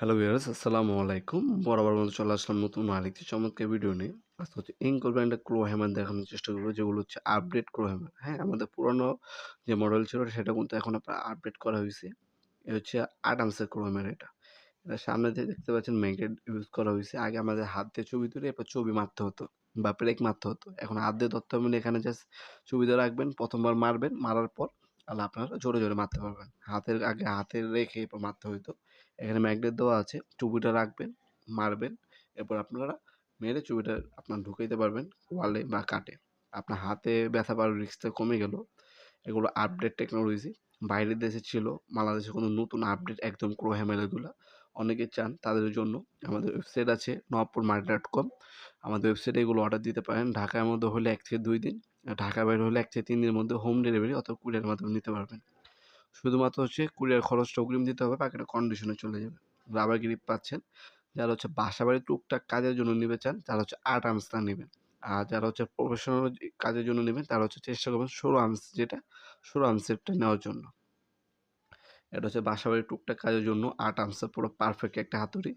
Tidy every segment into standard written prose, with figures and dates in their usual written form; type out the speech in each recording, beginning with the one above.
Hello viewers, আসসালামু আলাইকুম। বরাবর মতো চলে আসলাম নতুন আরেকটি চমৎকার ভিডিও নিয়ে। আজকে হচ্ছে এঙ্কর ব্র্যান্ডের ক্রো হ্যামার দেখানোর চেষ্টা করব, যেগুলো হচ্ছে আপডেট ক্রো হ্যামার। হ্যাঁ, আমাদের পুরানো যে মডেল ছিল সেটা কিন্তু এখন আপনার আপডেট করা হয়েছে। এ হচ্ছে আডামসের ক্রো হ্যামার এটা। এটা সামনে দিয়ে দেখতে পাচ্ছেন ম্যাগনেট ইউজ করা হয়েছে। আগে আমাদের হাত দিয়ে ছবি তুলে এরপর ছবি মারতে হতো বা প্রেক মারতে হতো। এখন হাত দিয়ে ধরতে হবে না, এখানে জাস্ট ছবিটা রাখবেন, প্রথমবার মারবেন, মারার পর আপনারা জোরে, জোরে মারতে পারবেন। হাতের আগে হাতে রেখে এরপর মারতে হইতো। এখানে ম্যাগনেট দেওয়া আছে, ছবিটা রাখবেন, মারবেন, এরপর আপনারা মেরে ছবিটা আপনার ঢুকাইতে পারবেন ওয়ালে বা কাটে। আপনার হাতে ব্যথা পাওয়ার রিস্কটা কমে গেল। এগুলো আপডেট টেকনোলজি। বাইরের দেশে ছিল, বাংলাদেশে কোনো নতুন আপডেট একদম ক্রো হ্যামার এগুলা। অনেকে চান তাদের জন্য আমাদের ওয়েবসাইট আছে nowapurmarket.com। আমাদের ওয়েবসাইটে এগুলো অর্ডার দিতে পারেন। ঢাকার মধ্যে হলে ১ থেকে ২ দিন, আর ঢাকার বাইরে হলে ১ থেকে ৩ দিনের মধ্যে হোম ডেলিভারি অথবা কুরিয়ারের মাধ্যমে নিতে পারবেন। শুধুমাত্র হচ্ছে কুরিয়ার খরচটা অগ্রিম দিতে হবে, বাকিটা কন্ডিশনে চলে যাবে। রাবার গ্রিপ পাচ্ছেন। যারা হচ্ছে বাসাবাড়ির টুকটাক কাজের জন্য নিতে চান তারা হচ্ছে ৮ আর্মসটা নেবেন। আর যারা হচ্ছে প্রফেশনাল কাজের জন্য নেবেন তারা হচ্ছে চেষ্টা করবেন ১৬ আর্মস, যেটা ১৬ আর্মসেরটা নেওয়ার জন্য। এটা হচ্ছে বাসাবাড়ির টুকটাক কাজের জন্য ৮ আর্মসের পুরো পারফেক্ট একটা হাতুড়ি।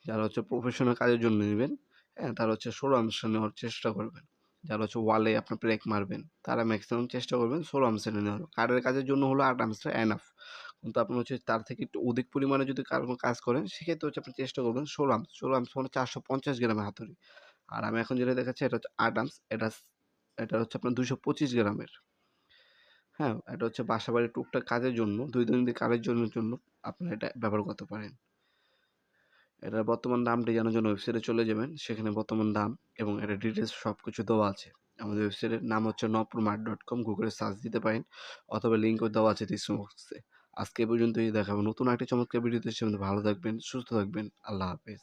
যারা হচ্ছে প্রফেশনাল কাজের জন্য নিবেন, হ্যাঁ, তারা হচ্ছে ১৬ আর্মসটা নেওয়ার চেষ্টা করবেন। যারা হচ্ছে ওয়ালে আপনার ব্রেক মারবেন তারা ম্যাক্সিমাম চেষ্টা করবেন ১৬ আর্মসের নেওয়ার। কাঠের কাজের জন্য হলো ৮ আর্মসটা এনাফ। কিন্তু আপনি হচ্ছে তার থেকে একটু অধিক পরিমাণে যদি কোনো কাজ করেন সেক্ষেত্রে হচ্ছে আপনি চেষ্টা করবেন ১৬ আর্মস। ১৬ আর্মস মানে ৪৫০ গ্রামের হাতুড়ি। আর আমি এখন যেটা দেখাচ্ছি এটা হচ্ছে ৮ আর্মস। এটা হচ্ছে আপনার ২২৫ গ্রামের। হ্যাঁ, এটা হচ্ছে বাসাবাড়ির টুকটাক কাজের জন্য, দৈনন্দিন কাজের জন্য আপনারা এটা ব্যবহার করতে পারেন। এটার বর্তমান দামটি জানার জন্য ওয়েবসাইটে চলে যাবেন। সেখানে বর্তমান দাম এবং এটার ডিটেইলস সবকিছু দেওয়া আছে। আমাদের ওয়েবসাইটের নাম হচ্ছে nowapurmart.com। গুগলে সার্চ দিতে পারেন অথবা লিঙ্কও দেওয়া আছে ডিসক্রিপশন বক্সে। আজকে এ পর্যন্তই, দেখা হবে নতুন আরেকটি চমৎকার ভিডিওতে। সে পর্যন্ত ভালো থাকবেন, সুস্থ থাকবেন। আল্লাহ হাফেজ।